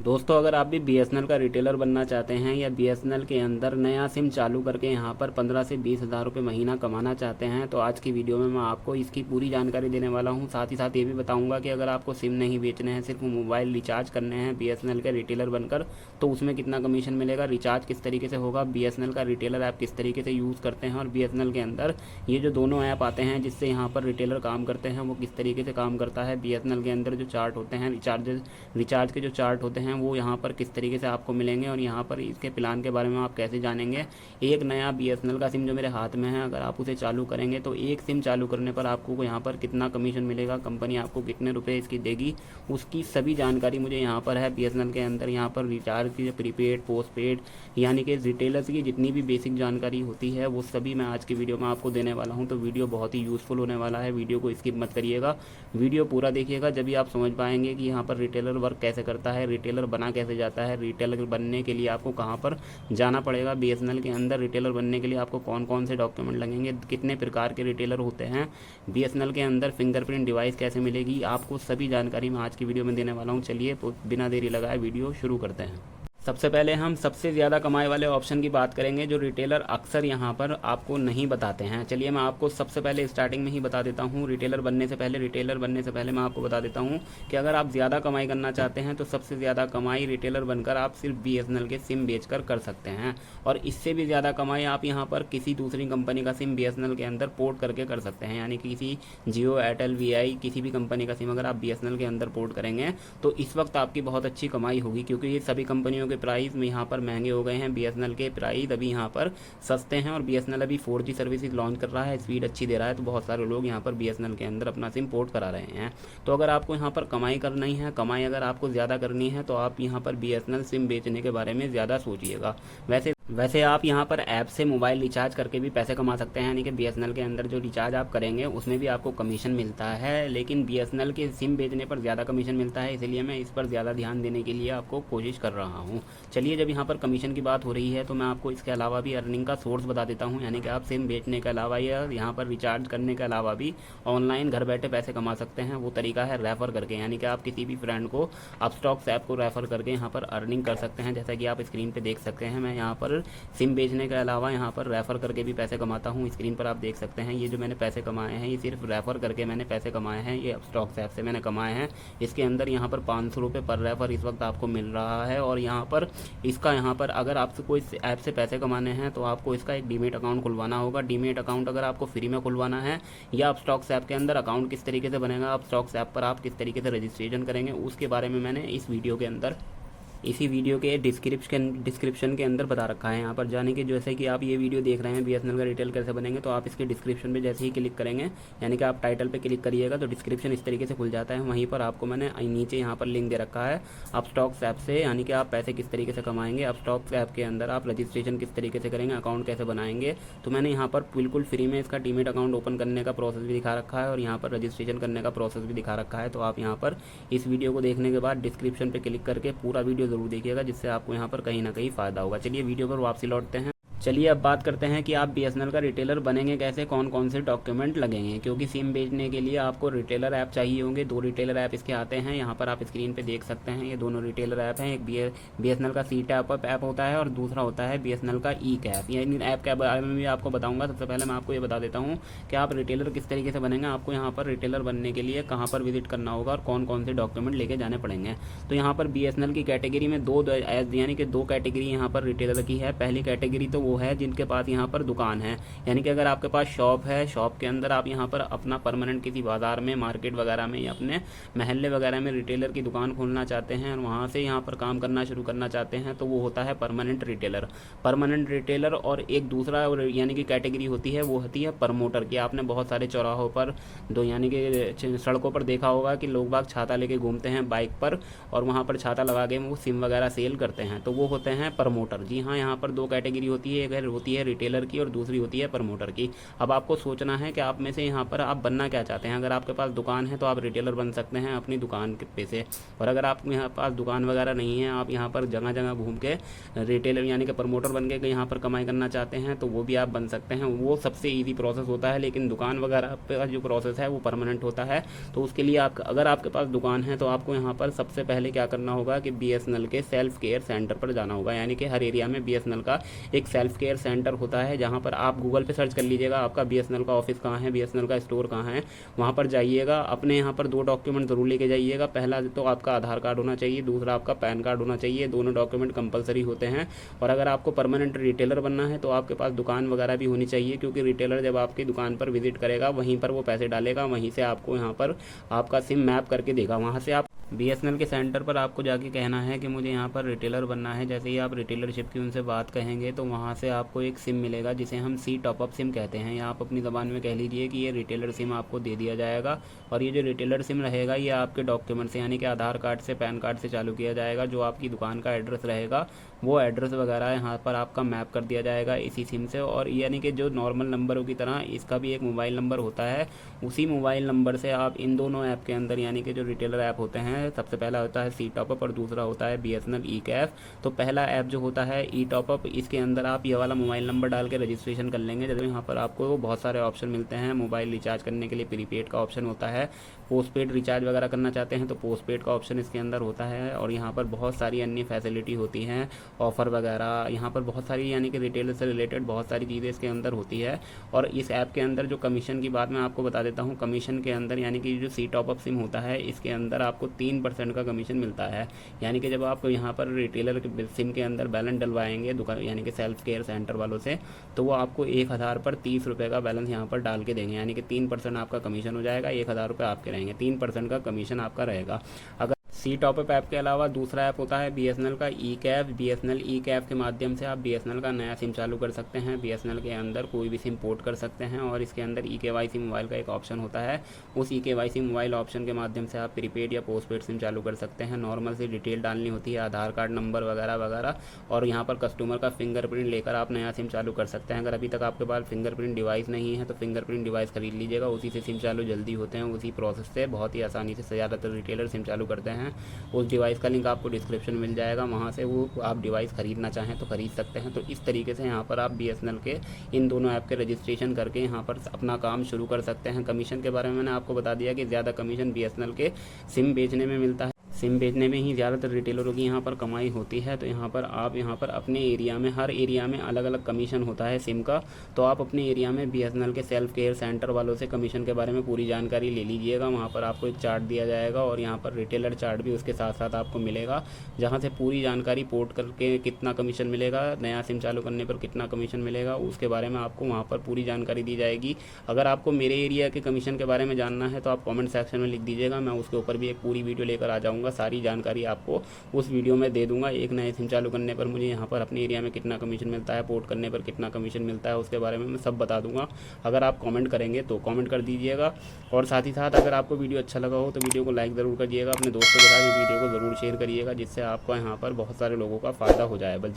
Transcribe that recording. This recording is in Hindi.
दोस्तों, अगर आप भी बीएसएनएल का रिटेलर बनना चाहते हैं या बीएसएनएल के अंदर नया सिम चालू करके यहाँ पर 15 से 20 हज़ार रुपये महीना कमाना चाहते हैं तो आज की वीडियो में मैं आपको इसकी पूरी जानकारी देने वाला हूँ। साथ ही साथ ये भी बताऊँगा कि अगर आपको सिम नहीं बेचने हैं, सिर्फ मोबाइल रिचार्ज करने हैं बीएसएनएल के रिटेलर बनकर, तो उसमें कितना कमीशन मिलेगा, रिचार्ज किस तरीके से होगा, बीएसएनएल का रिटेलर ऐप किस तरीके से यूज़ करते हैं और बीएसएनएल के अंदर ये जो दोनों ऐप आते हैं जिससे यहाँ पर रिटेलर काम करते हैं वो किस तरीके से काम करता है। बीएसएनएल के अंदर जो चार्ट होते हैं रिचार्ज के जो चार्ट होते हैं वो यहाँ पर किस तरीके से आपको मिलेंगे और यहाँ पर इसके प्लान के बारे में आप कैसे जानेंगे। एक नया बीएसएनएल का सिम जो मेरे हाथ में है, अगर आप उसे चालू करेंगे तो एक सिम चालू करने पर आपको यहाँ पर कितना कमीशन मिलेगा, कंपनी आपको कितने रुपए इसकी देगी, उसकी सभी जानकारी मुझे यहाँ पर है बीएसएनएल के अंदर। यहाँ पर रिचार्ज की प्रीपेड पोस्टपेड यानी कि रिटेलर्स की जितनी भी बेसिक जानकारी होती है वो सभी मैं आज की वीडियो में आपको देने वाला हूँ। तो वीडियो बहुत ही यूज़फुल होने वाला है, वीडियो को स्किप मत करिएगा, वीडियो पूरा देखिएगा, जब भी आप समझ पाएंगे कि यहाँ पर रिटेलर वर्क कैसे करता है, रिटेलर बना कैसे जाता है, रिटेलर बनने के लिए आपको कहाँ पर जाना पड़ेगा, बीएसएनएल के अंदर रिटेलर बनने के लिए आपको कौन कौन से डॉक्यूमेंट लगेंगे, कितने प्रकार के रिटेलर होते हैं, बीएसएनएल के अंदर फिंगरप्रिंट डिवाइस कैसे मिलेगी, आपको सभी जानकारी मैं आज की वीडियो में देने वाला हूँ। चलिए बिना देरी लगाए वीडियो शुरू करते हैं। सबसे पहले हम सबसे ज़्यादा कमाई वाले ऑप्शन की बात करेंगे जो रिटेलर अक्सर यहाँ पर आपको नहीं बताते हैं। चलिए मैं आपको सबसे पहले स्टार्टिंग में ही बता देता हूँ, रिटेलर बनने से पहले मैं आपको बता देता हूँ कि अगर आप ज़्यादा कमाई करना चाहते हैं तो सबसे ज़्यादा कमाई रिटेलर बनकर आप सिर्फ बीएसएनएल के सिम बेचकर कर सकते हैं, और इससे भी ज़्यादा कमाई आप यहाँ पर किसी दूसरी कंपनी का सिम बीएसएनएल के अंदर पोर्ट करके कर सकते हैं। यानी कि किसी जियो, एयरटेल, वीआई किसी भी कंपनी का सिम अगर आप बीएसएनएल के अंदर पोर्ट करेंगे तो इस वक्त आपकी बहुत अच्छी कमाई होगी, क्योंकि ये सभी कंपनियों के प्राइस में यहाँ पर महंगे हो गए हैं। बीएसएनएल के प्राइस अभी यहाँ पर सस्ते हैं और बीएसएनएल अभी 4G सर्विसेज लॉन्च कर रहा है, स्पीड अच्छी दे रहा है, तो बहुत सारे लोग यहाँ पर बीएसएनएल के अंदर अपना सिम पोर्ट करा रहे हैं। तो अगर आपको यहाँ पर कमाई करनी है, कमाई अगर आपको ज़्यादा करनी है तो आप यहाँ पर बीएसएनएल सिम बेचने के बारे में ज़्यादा सोचिएगा। वैसे आप यहाँ पर ऐप से मोबाइल रिचार्ज करके भी पैसे कमा सकते हैं, यानी कि बीएसएनएल के अंदर जो रिचार्ज आप करेंगे उसमें भी आपको कमीशन मिलता है, लेकिन बीएसएनएल के सिम बेचने पर ज़्यादा कमीशन मिलता है, इसलिए मैं इस पर ज़्यादा ध्यान देने के लिए आपको कोशिश कर रहा हूँ। चलिए जब यहाँ पर कमीशन की बात हो रही है तो मैं आपको इसके अलावा भी अर्निंग का सोर्स बता देता हूँ। यानी कि आप सिम बेचने के अलावा या यहाँ पर रिचार्ज करने के अलावा भी ऑनलाइन घर बैठे पैसे कमा सकते हैं। वो तरीका है रेफ़र करके, यानी कि आप किसी भी फ्रेंड को अपस्टॉक्स ऐप को रेफ़र करके यहाँ पर अर्निंग कर सकते हैं। जैसा कि आप स्क्रीन पर देख सकते हैं, मैं यहाँ पर सिम बेचने के अलावा यहाँ पर रेफ़र करके भी पैसे कमाता हूँ। स्क्रीन पर आप देख सकते हैं ये जो मैंने पैसे कमाए हैं ये सिर्फ रेफ़र करके मैंने पैसे कमाए हैं, ये स्टॉक्स ऐप से मैंने कमाए हैं। इसके अंदर यहाँ पर 500 रुपये पर रेफ़र इस वक्त आपको मिल रहा है, और यहाँ पर अगर आपसे कोई ऐप से पैसे कमाने हैं तो आपको इसका एक डीमेट अकाउंट खुलवाना होगा। डीमेट अकाउंट अगर आपको फ्री में खुलवाना है या आप स्टॉक्स ऐप के अंदर अकाउंट किस तरीके से बनेगा, आप स्टॉक्स ऐप पर आप किस तरीके से रजिस्ट्रेशन करेंगे, उसके बारे में मैंने इसी वीडियो के डिस्क्रिप्शन के अंदर बता रखा है। यहाँ पर जाने के जैसे कि आप ये वीडियो देख रहे हैं बीएसएनएल का रिटेल कैसे बनेंगे, तो आप इसके डिस्क्रिप्शन में जैसे ही क्लिक करेंगे, यानी कि आप टाइटल पे क्लिक करिएगा तो डिस्क्रिप्शन इस तरीके से खुल जाता है। वहीं पर आपको मैंने नीचे यहाँ पर लिंक दे रखा है आप स्टॉक्स ऐप से, यानी कि आप पैसे किस तरीके से कमाएंगे, आप स्टॉक्स ऐप के अंदर आप रजिस्ट्रेशन किस तरीके से करेंगे, अकाउंट कैसे बनाएंगे। तो मैंने यहाँ पर बिल्कुल फ्री में इसका डीमेट अकाउंट ओपन करने का प्रोसेस भी दिखा रखा है और यहाँ पर रजिस्ट्रेशन करने का प्रोसेस भी दिखा रखा है। तो आप यहाँ पर इस वीडियो को देखने के बाद डिस्क्रिप्शन पर क्लिक करके पूरा वीडियो ज़रूर देखिएगा, जिससे आपको यहाँ पर कहीं ना कहीं फ़ायदा होगा। चलिए वीडियो पर वापसी लौटते हैं। चलिए अब बात करते हैं कि आप बीएसएनएल का रिटेलर बनेंगे कैसे, कौन कौन से डॉक्यूमेंट लगेंगे। क्योंकि सिम बेचने के लिए आपको रिटेलर ऐप चाहिए होंगे। 2 रिटेलर ऐप इसके आते हैं, यहाँ पर आप स्क्रीन पे देख सकते हैं, ये दोनों रिटेलर ऐप हैं। एक बीएसएनएल का सी टैप ऐप होता है और दूसरा होता है बीएसएनएल का ई कैप। ये इन ऐप के बारे में भी आपको बताऊँगा। सबसे पहले मैं आपको ये बता देता हूँ कि आप रिटेलर किस तरीके से बनेंगे, आपको यहाँ पर रिटेलर बनने के लिए कहाँ पर विजिट करना होगा और कौन कौन से डॉक्यूमेंट लेके जाने पड़ेंगे। तो यहाँ पर बीएसएनएल की कैटेगरी में यानी कि 2 कैटेगरी यहाँ पर रिटेलर की है। पहली कैटेगरी तो वो है जिनके पास यहाँ पर दुकान है, यानी कि अगर आपके पास शॉप है, शॉप के अंदर आप यहाँ पर अपना परमानेंट किसी बाजार में, मार्केट वगैरह में या अपने महल्ले वगैरह में रिटेलर की दुकान खोलना चाहते हैं और वहाँ से यहाँ पर काम करना शुरू करना चाहते हैं, तो वो होता है परमानेंट रिटेलर। और एक दूसरा यानी कि कैटेगरी होती है वो होती है प्रमोटर की। आपने बहुत सारे चौराहों पर यानी कि सड़कों पर देखा होगा कि लोग बाग छाता लेके घूमते हैं बाइक पर और वहाँ पर छाता लगा के वो सिम वगैरह सेल करते हैं, तो वो होते हैं प्रमोटर। जी हाँ, यहाँ पर 2 कैटेगरी होती है, एक होती है रिटेलर की और दूसरी होती है प्रमोटर की। अब आपको सोचना है कि आप में से यहाँ पर आप बनना क्या चाहते हैं। अगर आपके पास दुकान है तो आप रिटेलर बन सकते हैं अपनी दुकान के पैसे, और अगर आप यहाँ पास दुकान वगैरह नहीं है, आप यहाँ पर जगह जगह घूम के रिटेलर यानी कि प्रमोटर बन के यहाँ पर कमाई करना चाहते हैं तो वो भी आप बन सकते हैं। वो सबसे ईजी प्रोसेस होता है, लेकिन दुकान वगैरह का जो प्रोसेस है वो परमानेंट होता है। तो उसके लिए आप अगर आपके पास दुकान है तो आपको यहाँ पर सबसे पहले क्या करना होगा कि BSNL के सेल्फ केयर सेंटर पर जाना होगा। यानी कि हर एरिया में BSNL का एक सेल्फ केयर सेंटर होता है, जहाँ पर आप गूगल पे सर्च कर लीजिएगा आपका BSNL का ऑफिस कहाँ है, BSNL का स्टोर कहाँ है, वहाँ पर जाइएगा। अपने यहाँ पर 2 डॉक्यूमेंट ज़रूर लेके जाइएगा। पहला तो आपका आधार कार्ड होना चाहिए, दूसरा आपका पैन कार्ड होना चाहिए। दोनों डॉक्यूमेंट कंपलसरी होते हैं। और अगर आपको परमानेंट रिटेलर बनना है तो आपके पास दुकान वगैरह भी होनी चाहिए, क्योंकि रिटेलर जब आपकी दुकान पर विजिट करेगा वहीं पर वो पैसे डालेगा, वहीं से आपको यहाँ पर आपका सिम मैप करके देगा। वहाँ से आप BSNL के सेंटर पर आपको जाके कहना है कि मुझे यहाँ पर रिटेलर बनना है। जैसे ही आप रिटेलरशिप की उनसे बात कहेंगे तो वहाँ से आपको एक सिम मिलेगा जिसे हम सी टॉप अप सिम कहते हैं, या आप अपनी ज़बान में कह लीजिए कि ये रिटेलर सिम आपको दे दिया जाएगा। और ये जो रिटेलर सिम रहेगा ये आपके डॉक्यूमेंट से यानी कि आधार कार्ड से, पैन कार्ड से चालू किया जाएगा। जो आपकी दुकान का एड्रेस रहेगा वो एड्रेस वगैरह यहाँ पर आपका मैप कर दिया जाएगा इसी सिम से। और यानी कि जो नॉर्मल नंबरों की तरह इसका भी एक मोबाइल नंबर होता है, उसी मोबाइल नंबर से आप इन दोनों ऐप के अंदर यानी कि जो रिटेलर ऐप होते हैं, सबसे पहला होता है सी टॉपअप और दूसरा होता है BSNL ई-कैफ। तो पहला ऐप जो होता है ई टॉपअप, इसके अंदर आप ये वाला मोबाइल नंबर डाल के रजिस्ट्रेशन कर लेंगे। जैसे यहाँ पर आपको बहुत सारे ऑप्शन मिलते हैं। मोबाइल रिचार्ज करने के लिए प्रीपेड का ऑप्शन होता है, पोस्टपेड रिचार्ज वगैरह करना चाहते हैं तो पोस्टपेड का ऑप्शन इसके अंदर होता है। और यहाँ पर बहुत सारी अन्य फैसिलिटी होती हैं, ऑफ़र वगैरह, यहाँ पर बहुत सारी यानी कि रिटेल से रिलेटेड बहुत सारी चीज़ें इसके अंदर होती है। और इस ऐप के अंदर जो कमीशन की बात मैं आपको बता देता हूँ, कमीशन के अंदर यानी कि जो सी टॉपअप सिम होता है इसके अंदर आपको 3% का कमीशन मिलता है। यानी कि जब आप यहाँ पर रिटेलर के सिम के अंदर बैलेंस डलवाएंगे दुकान यानी कि सेल्फ केयर सेंटर वालों से, तो वो आपको 1000 पर 30 रुपये का बैलेंस यहाँ पर डाल के देंगे। यानी कि 3% आपका कमीशन हो जाएगा, 1000 रुपये आपके रहेंगे, 3% का कमीशन आपका रहेगा। अगर सी टॉपअप ऐप के अलावा दूसरा ऐप होता है BSNL का ई-कैफ। BSNL ई-कैफ के माध्यम से आप BSNL का नया सिम चालू कर सकते हैं। BSNL के अंदर कोई भी सिम पोर्ट कर सकते हैं। और इसके अंदर eKYC मोबाइल का एक ऑप्शन होता है, उस eKYC मोबाइल ऑप्शन के माध्यम से आप प्रीपेड या पोस्टपेड सिम चालू कर सकते हैं। नॉर्मल सी डिटेल डालनी होती है, आधार कार्ड नंबर वगैरह वगैरह, और यहाँ पर कस्टमर का फिंगरप्रिंट लेकर आप नया सिम चालू कर सकते हैं। अगर अभी तक आपके पास फिंगरप्रिंट डिवाइस नहीं है तो फिंगरप्रिंट डिवाइस खरीद लीजिएगा, उसी से सिम चालू जल्दी होते हैं। उसी प्रोसेस से बहुत ही आसानी से ज़्यादातर रिटेलर सिम चालू करते हैं। उस डिवाइस का लिंक आपको डिस्क्रिप्शन मिल जाएगा, वहाँ से वो आप डिवाइस खरीदना चाहें तो खरीद सकते हैं। तो इस तरीके से यहाँ पर आप BSNL के इन दोनों ऐप के रजिस्ट्रेशन करके यहाँ पर अपना काम शुरू कर सकते हैं। कमीशन के बारे में मैंने आपको बता दिया कि ज़्यादा कमीशन BSNL के सिम बेचने में मिलता है। सिम बेचने में ही ज़्यादातर रिटेलरों की यहाँ पर कमाई होती है। तो यहाँ पर आप यहाँ पर अपने एरिया में, हर एरिया में अलग अलग कमीशन होता है सिम का। तो आप अपने एरिया में BSNL के सेल्फ केयर सेंटर वालों से कमीशन के बारे में पूरी जानकारी ले लीजिएगा। वहाँ पर आपको एक चार्ट दिया जाएगा और यहाँ पर रिटेलर चार्ट भी उसके साथ साथ आपको मिलेगा, जहाँ से पूरी जानकारी पोर्ट करके कितना कमीशन मिलेगा, नया सिम चालू करने पर कितना कमीशन मिलेगा, उसके बारे में आपको वहाँ पर पूरी जानकारी दी जाएगी। अगर आपको मेरे एरिया के कमीशन के बारे में जानना है तो आप कमेंट सेक्शन में लिख दीजिएगा, मैं उसके ऊपर भी एक पूरी वीडियो लेकर आ जाऊँगा। सारी जानकारी आपको उस वीडियो में दे दूंगा। एक नए सिम चालू करने पर मुझे यहाँ पर अपने एरिया में कितना कमीशन मिलता है, पोर्ट करने पर कितना कमीशन मिलता है, उसके बारे में मैं सब बता दूंगा। अगर आप कमेंट करेंगे तो कमेंट कर दीजिएगा। और साथ ही साथ अगर आपको वीडियो अच्छा लगा हो तो वीडियो को लाइक ज़रूर करिएगा, अपने दोस्तों के साथ वीडियो को ज़रूर शेयर करिएगा, जिससे आपको यहाँ पर बहुत सारे लोगों का फ़ायदा हो जाए।